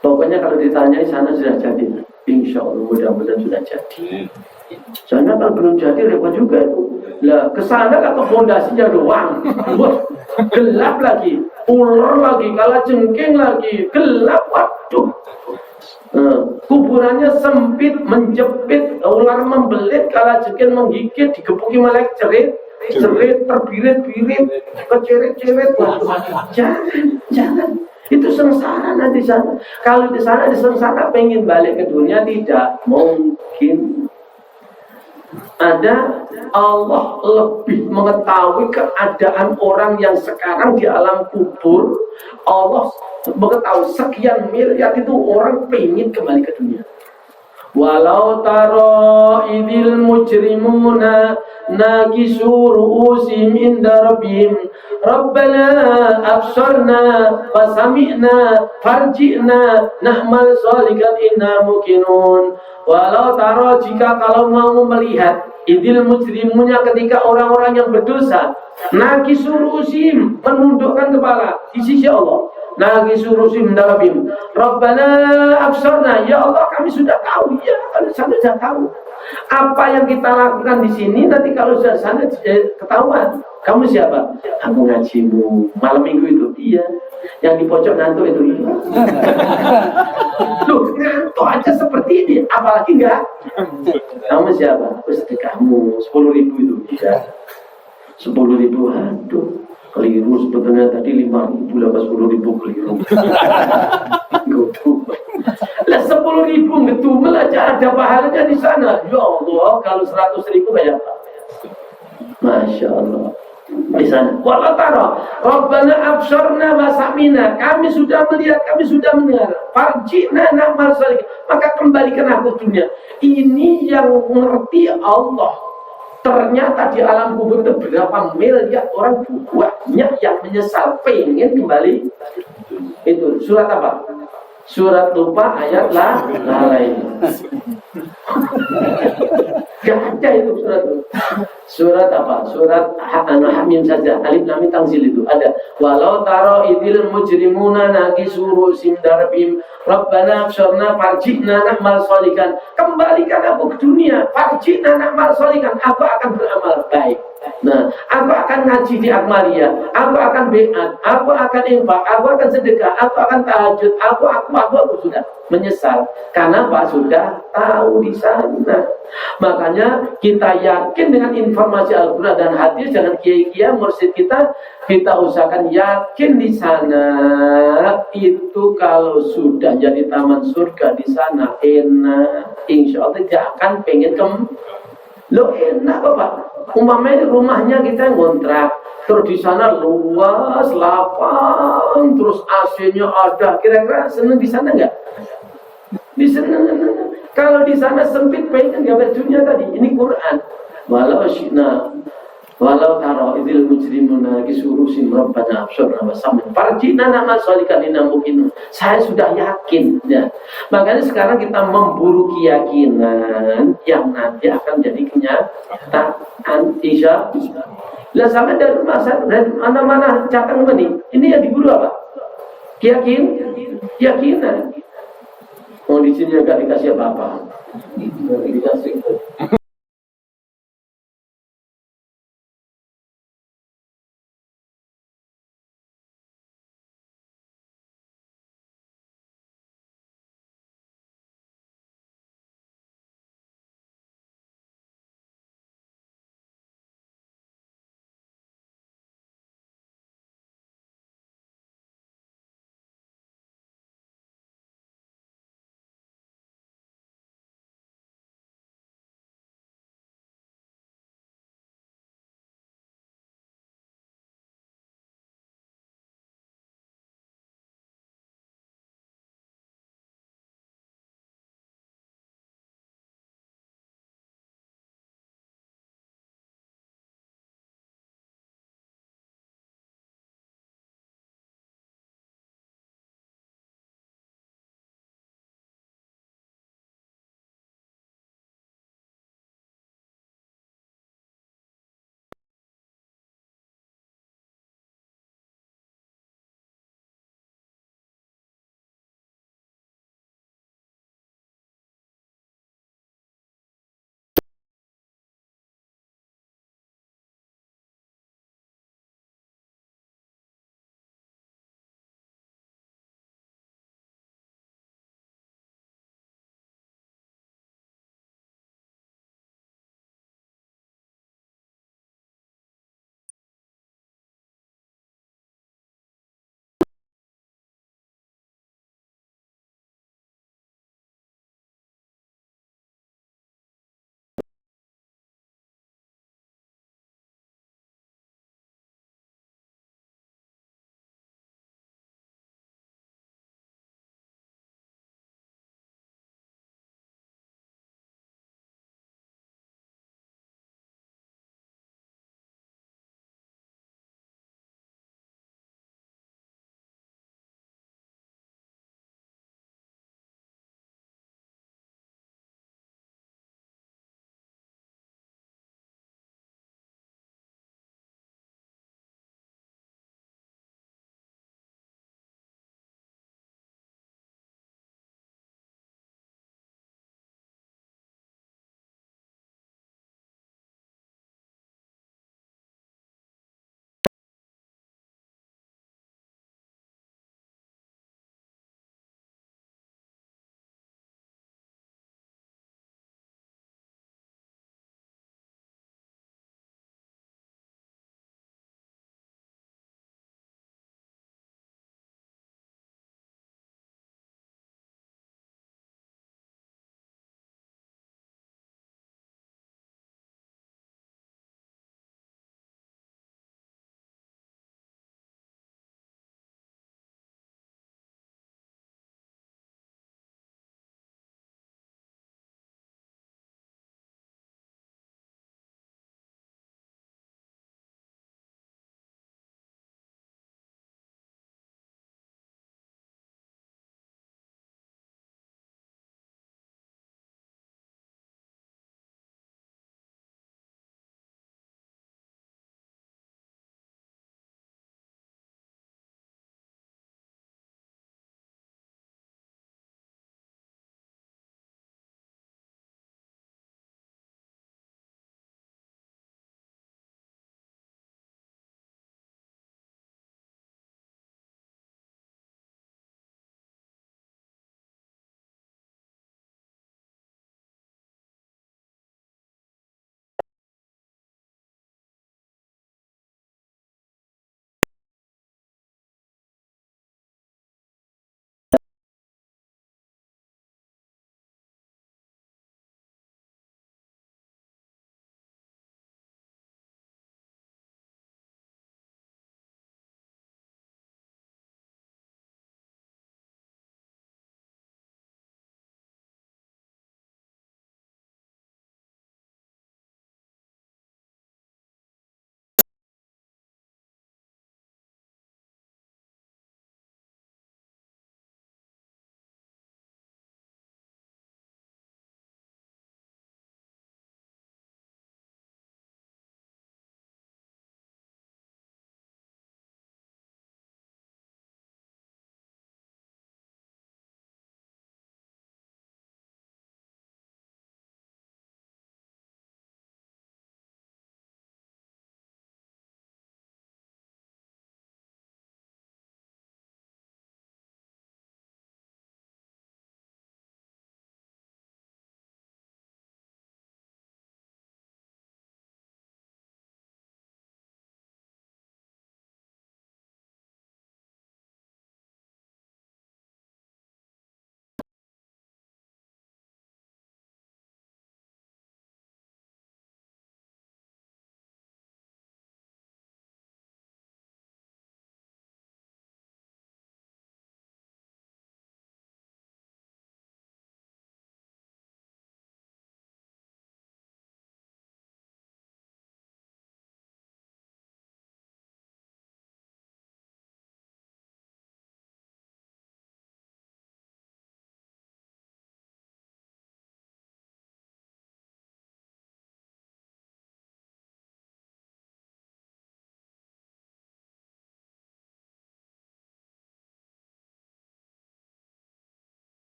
Pokoknya kalau ditanyai sana sudah jadi. Insya Allah mudah-mudahan sudah jadi. Sana kalau belum jadi repot juga itu. Lah kesana kan ke fondasinya doang. Gelap lagi, ular lagi, kalajengking lagi, gelap, waduh. Kuburannya sempit, menjepit, ular membelit, kalajengking menggigit, digebuki malaikat cerit, terbirit-birit, keceret-ceret, waduh. Jangan. Itu sengsara nanti sana. Kalau di sana sengsara pengen balik ke dunia tidak mungkin. Ada Allah lebih mengetahui keadaan orang yang sekarang di alam kubur. Allah mengetahui sekian miliar itu orang pengen kembali ke dunia. Walau taro idil mujrimuna nakisu ru'usim inda rabbihim Rabbana absarna fasami'na farji'na na'mal sholikan inna mukinun. Walau taro jika kalau mau melihat idil mujrimunya ketika orang-orang yang berdosa nakisu ru'usim menundukkan kepala di sisi Allah. Nagi surusim darabim. Rabbana absarna, ya Allah kami sudah tahu, ya kami sudah tahu. Apa yang kita lakukan di sini nanti kalau sudah sana ketahuan. Kamu siapa? Aku ngajimu malam minggu itu. Iya. Yang di pojok ngantuk itu. Iya. Loh, ngantuk aja seperti ini, apalagi enggak? Kamu siapa? Sedekahmu 10.000 itu. Iya. 10.000, aduh. Keliru sebetulnya tadi 5.000 dapat 10.000 keliru. Lah 10.000 ngedumel aja ada pahalanya di sana. Ya Allah, kalau 100.000 kayak apa? Masya Allah. Di sana. Walau taro, Rabbana absarna wasamina. Kami sudah melihat, kami sudah mendengar. Farjina na'mal sholikan. Maka kembalikan aku dunia. Ini yang mengerti Allah. Ternyata di alam kubur itu berapa miliar orang banyak yang menyesal pengen kembali. Itu surat apa? Surat lupa ayat lalai. Gak ada itu surat itu. Surat apa? Surat Hamim saja. Alif Lam Mim Tanzil itu ada. Walau taro idil mujrimuna nakisu ru'usim darabim Rabbana absarna farji'na na'mal sholikan. Kembalikan aku ke dunia. Farji'na na'mal sholikan. Aku akan beramal baik. Nah, aku akan ngaji di Akmalia. Aku akan beat. Aku akan infak. Aku akan sedekah. Aku akan tahajud. Aku sudah menyesal. Karena Pak sudah tahu di sana. Makanya kita yakin dengan informasi Al-Quran dan hadis. Jangan kiai-kiai mursyid kita usahakan yakin di sana. Itu kalau sudah jadi taman surga di sana enak, insya Allah tidak akan pengen lo enak Bapak. Umpamanya rumahnya kita ngontrak, terus di sana luas, lapang, terus AC-nya ada. Kira-kira seneng di sana nggak? Di sana. Kalau di sana sempit, pengen gambar dunia tadi. Ini Quran. Walau syina Walau taro idil mujrimuna kisurusim rabbana absurna wa samin farjina nama solikan mungkin. Saya sudah yakin ya. Makanya sekarang kita memburu keyakinan yang nanti akan jadi kenyataan. Insya lah sampai dari rumah saya dari mana-mana catang ini yang diburu apa? Keyakinan. Oh di sini agak dikasih apa-apa. Dikasih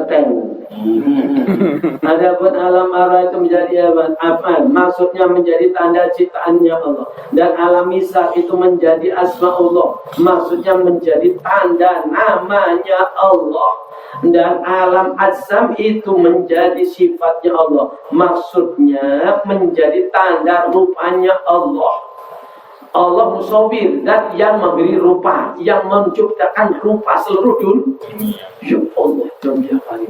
keteng. Adapun alam arwah itu menjadi apa? Maksudnya menjadi tanda ciptaannya Allah. Dan alam misal itu menjadi asmaullah. Maksudnya menjadi tanda namanya Allah. Dan alam azam itu menjadi sifatnya Allah. Maksudnya menjadi tanda rupanya Allah. Allah musawwir, zat yang memberi rupa, yang menciptakan rupa seluruh dunia. Ya Allah, dunia kali.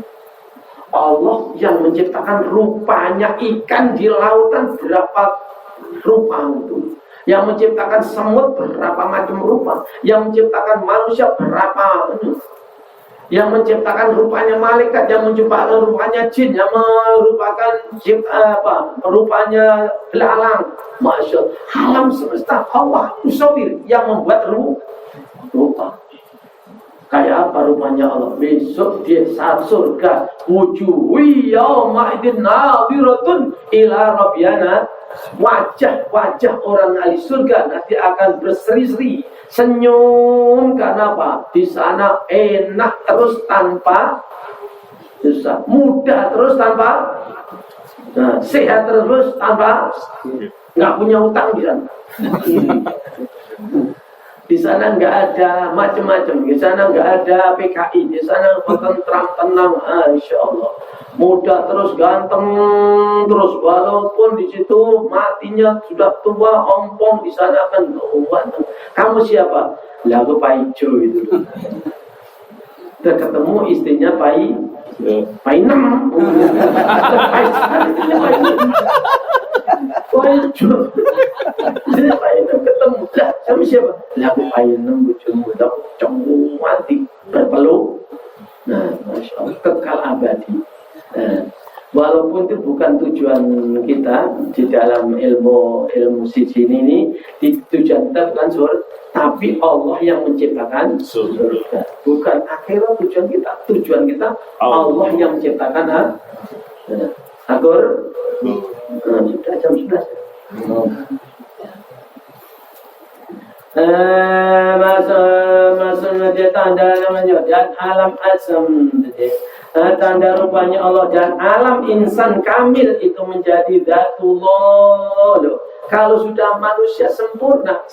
Allah yang menciptakan rupanya ikan di lautan berapa rupa itu. Yang menciptakan semut berapa macam rupa. Yang menciptakan manusia berapa itu. Yang menciptakan rupanya malaikat, yang menciptakan rupanya jin, yang merupakan rupanya belalang. Masya Allah, alam semesta Allah musawwir yang membuat rupa. Kayak apa rupanya Allah? Besok di saat surga, wujuhi yawma idin nadhiratun ila rabbiyana. Wajah-wajah orang ahli surga nanti akan berseri-seri, senyum. Karena apa? Di sana enak terus tanpa susah, mudah terus tanpa sehat terus tanpa nggak punya utang di sana. Di sana nggak ada macam-macam, di sana nggak ada PKI, di sana tentram tenang, insya Allah. Mudah terus, ganteng terus, walaupun di situ matinya sudah tua, ompong, di sana kan ganteng. Kamu siapa? Lah aku Pak Ijo itu. Ketemu istrinya Pak Inem. Pak Ijo. Pak Inem ketemu. Lah kamu siapa? Lah aku Pak Inem, bojomu tak cembung mati berpeluk. Nah, masya Allah, kekal abadi. Walaupun itu bukan tujuan kita di dalam ilmu sijin ini, tujuan kita bukan surga, tapi Allah yang menciptakan surga. Bukan akhirat tujuan kita. Tujuan kita Allah yang menciptakan agar sudah jam 11. Maksudnya dia tanda namanya dan alam asam. Tanda rupanya Allah dan alam insan kamil itu menjadi Dzatullah. Kalau sudah manusia sempurna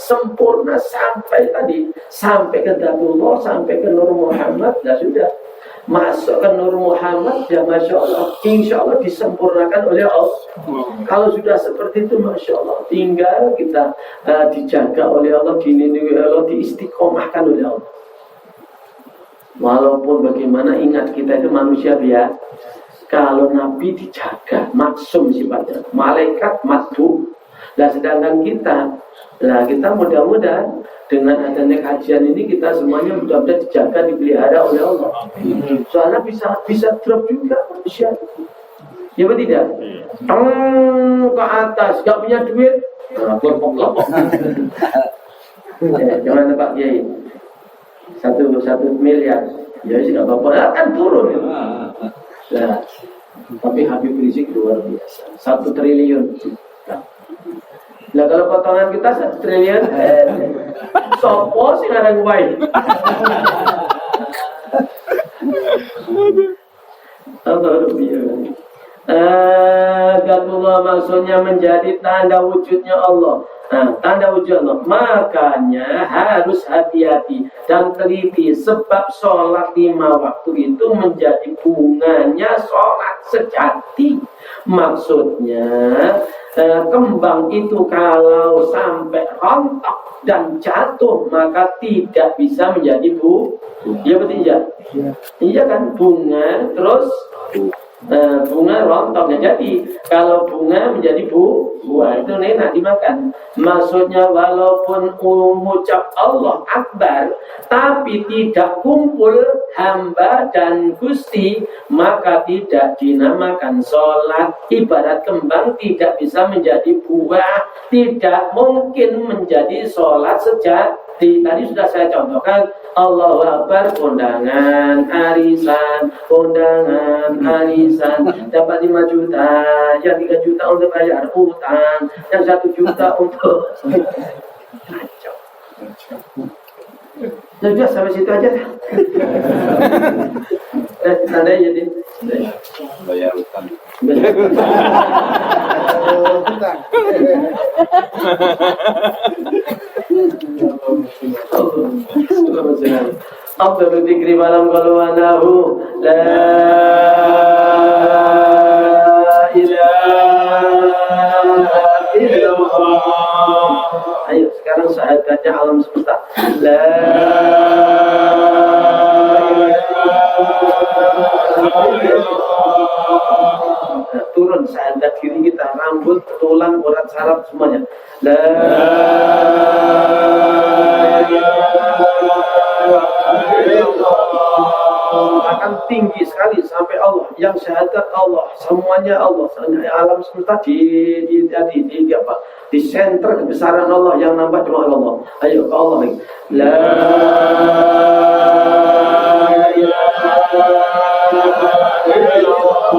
sampai ke Dzatullah, sampai ke Nur Muhammad, ya sudah masuk ke Nur Muhammad, ya masya Allah, insya Allah disempurnakan oleh Allah. Kalau sudah seperti itu, masya Allah, tinggal kita dijaga oleh Allah, dilindungi oleh Allah, diistiqomahkan oleh Allah. Walaupun bagaimana, ingat kita itu manusia biasa. Kalau Nabi dijaga, maksum sifatnya, malaikat matbu. Nah sedangkan kita mudah-mudahan dengan adanya kajian ini kita semuanya mudah-mudahan dijaga, dipelihara oleh Allah. Soalnya bisa drop juga manusia. Ya betul tidak? Ke atas, gak punya duit, kelompok. Jangan Pak Kiai. 1 miliar, ya sih nggak apa-apa, kan turun ya. Nah, tapi Habib Rizik luar biasa, 1 triliun. Nah kalau potongan kita 1 triliun, sopo sih ngarang wae. Dzatullah maksudnya menjadi tanda wujudnya Allah. Nah, tanda wujud Allah. Makanya harus hati-hati dan teliti, sebab sholat 5 waktu itu menjadi bunganya sholat sejati. Maksudnya kembang itu kalau sampai rontok dan jatuh maka tidak bisa menjadi ya betul ya? Iya kan, bunga terus bunga rontoknya. Jadi kalau bunga menjadi buah itu enak dimakan. Maksudnya walaupun mengucap Allah Akbar tapi tidak kumpul hamba dan Gusti, maka tidak dinamakan sholat. Ibarat kembang tidak bisa menjadi buah, tidak mungkin menjadi sholat sejati. Tadi sudah saya contohkan, Allahu Akbar, kondangan, arisan, dapat 5 juta, yang 3 juta untuk bayar utang, yang 1 juta untuk kacau. Sudah sampai situ aja. Tandanya jadi bayar utang. أفضل الذكر فلم قلوا أنه لا إله إلا الله. Ayo sekarang syahadatnya alam semesta. La turun syahadat kiri kita, rambut, tulang, urat saraf semuanya. La akan tinggi sekali sampai Allah, yang syahadat Allah, semuanya Allah, alam semesta di apa? Di center kebesaran Allah, yang nampak cuma Allah. Ayo ke Allah lagi. La ilaha illallah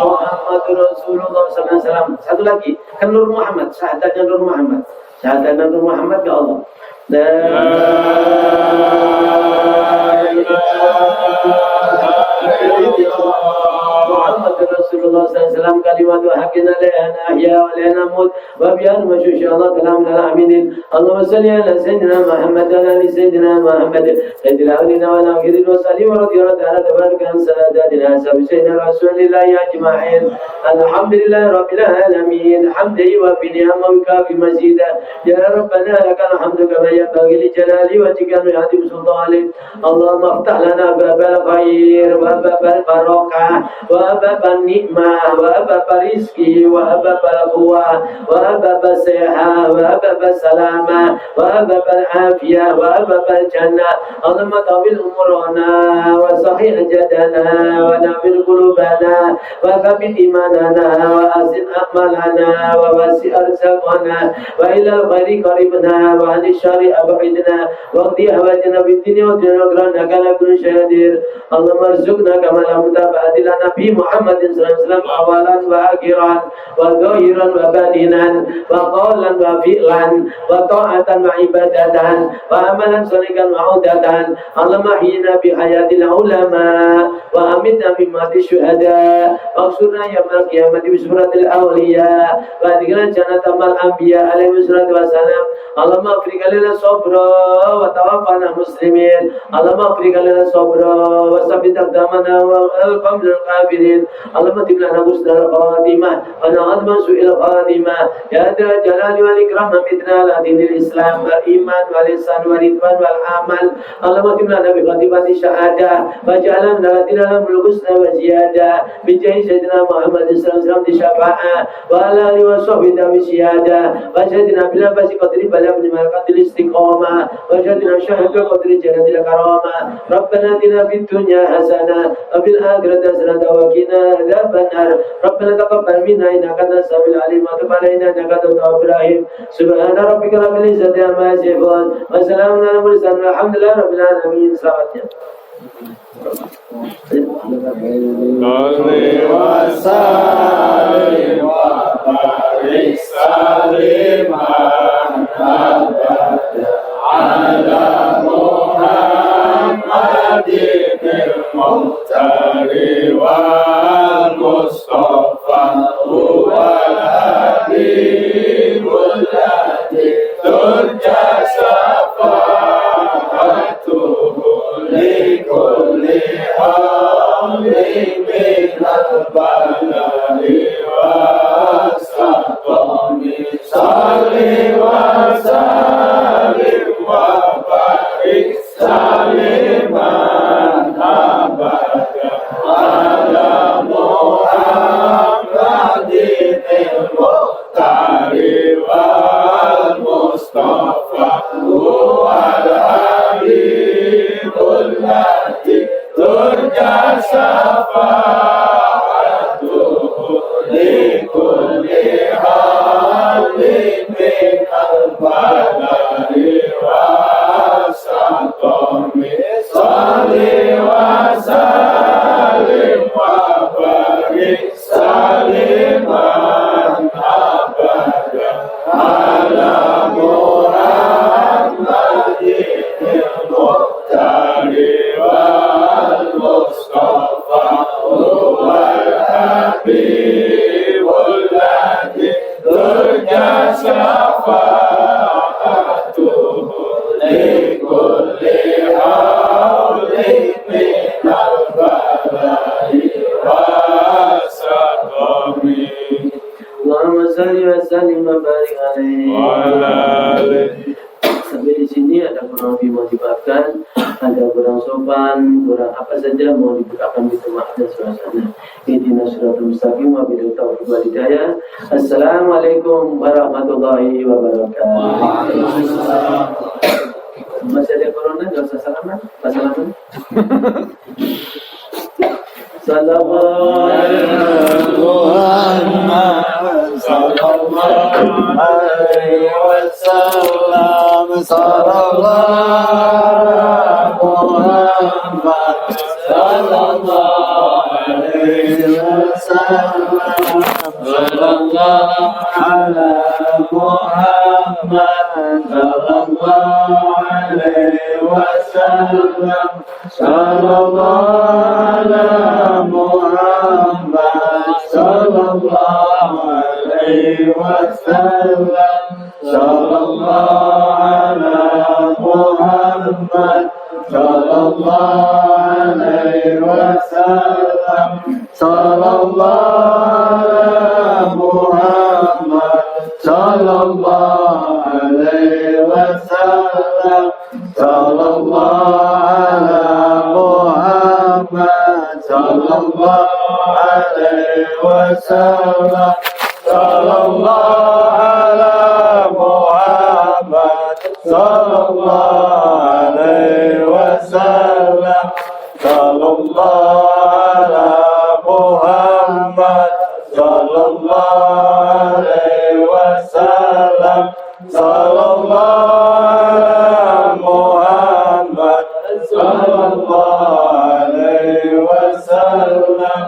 Muhammadur Rasulullah sallallahu alaihi wasallam. Satu lagi, kan Nur Muhammad, syahadatnya Nur Muhammad. Syahadatnya Nur Muhammad ke Allah. La محمد رسول الله صلى الله عليه وسلم كلمات حقنا لا نحيا ولا نموت وبها نمشي إن شاء الله كلامنا العاملين اللهم صل على سيدنا محمد وعلى آل سيدنا محمد سيد الأولين والآخرين وسلم ورضي الله تعالى تبارك عن ساداتنا سيدنا رسول الله أجمعين الحمد لله رب العالمين حمدا يوافي نعمه ويكافي مزيدا يا ربنا لك الحمد كما ينبغي لجلال وجهك ويعظم سلطانك اللهم افتح لنا باب الخير وباب البركة وباب النعمة وباب الرزق وباب القوة وباب الصحة وباب السلامة وباب العافية وباب الجنة اللهم طول أمورنا وصحيح جدنا ونعمل قلوبنا وثبت إيماننا وأحسن أعمالنا ووسع أرزاقنا وإلى الخير قربنا وعن الشر أبعدنا واقضي حوائجنا في الدنيا والدنيا وأجرنا على كل شيء قدير اللهم ارزقنا كما لا متابعة لنبي محمد صلى الله عليه وسلم أولا وآخرا وظاهرا وباطنا وقولا وفعلا وطاعة وعبادة وعملا صالحا وعودة اللهم أحينا بحياة العلماء وأمتنا بموت الشهداء واغفرنا يوم القيامة بسورة الأولياء وأدخلنا جنة مع الأنبياء عليهم الصلاة والسلام اللهم أفرغ لنا صبرا وتوفنا مسلمين اللهم أفرغ لنا صبرا وثبت أقدامنا والقوم الكافرين اللهم اكتب لنا حسن الخاتمة ونعوذ من سوء الخاتمة يا ذا الجلال والإكرام أمتنا على دين الإسلام والإيمان والإحسان والرضوان والعمل اللهم اكتب لنا بخاتمة الشهادة واجعلنا من الذين لهم الحسنى وزيادة بجاه سيدنا محمد صلى الله عليه وسلم الشفاعة وعلى آله وصحبه بالشهادة وشهدنا بنفس قدر بلا من ملكة الاستقامة وشهدنا شهد قدر جنة الكرامة ربنا آتنا في الدنيا حسنة وفي الآخرة حسنة وقنا عذاب النار ربنا تقبل منا إنك أنت السميع العليم وتب علينا إنك أنت التواب الرحيم سبحان ربك رب العزة عما يصفون وسلام على المرسلين والحمد لله رب العالمين. Selamatnya. Salli wa sallim wa barik saliman abada ala Muhammadin al-Muhtari wal Mustafa wal Habibul Ladhi turja syafa'atuhu likulli amrin minal bala'i was-saqami salli wa sallim wa barik saliman abada ala Muhammadin al-Muhtari wal Mustafa wal Habibul Ladhi turja syafa'atuhu likulli halin minal bala'i was-saqami salli wa sallim wa barik saliman abada ala Muhammadin Habibul Lati Turja Syafa'atuhu Likulli hawli minal balai wasaqami Allahumma salli wa sallim wa barik alaihi. Sampai di sini ada kurang lebih mau dimaafkan, ada kurang sopan, kurang apa saja mau dibukakan pintu maaf dan suasana. Ihdinas siratal mustaqim wa billahi taufiq wal hidayah. Assalamualaikum warahmatullahi wabarakatuh. Masih ada corona, enggak usah salaman, pas salaman. Sallallahu alaihi wasallam sallallahu Muhammad sallallahu alaihi wasallam sallallahu ala Muhammad sallallahu alaihi wasallam sallallahu ala Muhammad sallallahu alaihi wasallam sallallahu ala Muhammad sallallahu alaihi wasallam sallallahu ala Muhammad sallallahu alaihi wasallam sallallahu ala Muhammad sallallahu alaihi wasallam sallallahu ala Muhammad sallallahu alaihi wasallam sallallahu ala Muhammad sallallahu alaihi wasallam sallallahu ala Muhammad sallallahu alaihi wasallam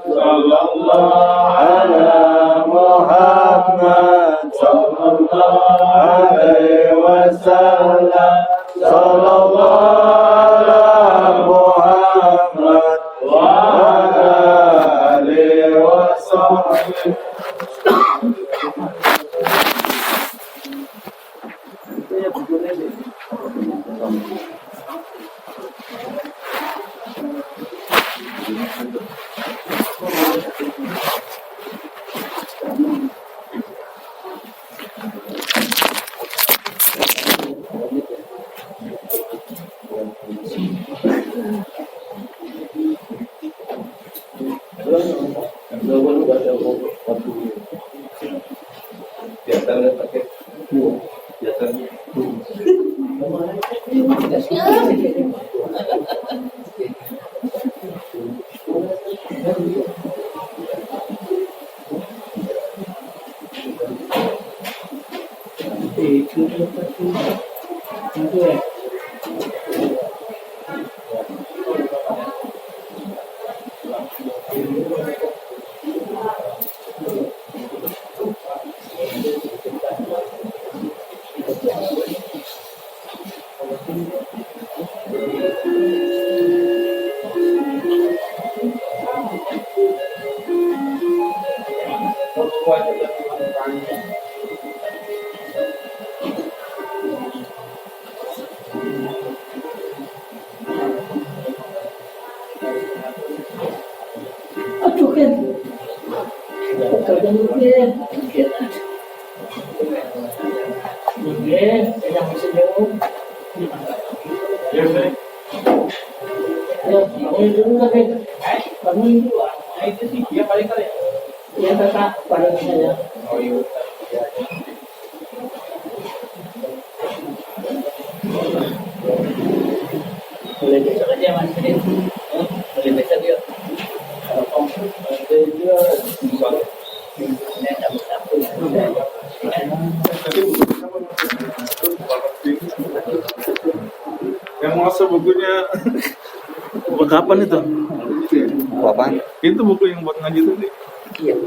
sallallahu ala Muhammad sallallahu alaihi wasallam sallallahu ala Muhammad wa ala alihi wasallam. Yang masuk bukunya buat kapan itu? Apaan? Itu buku yang buat ngaji tadi. Iya.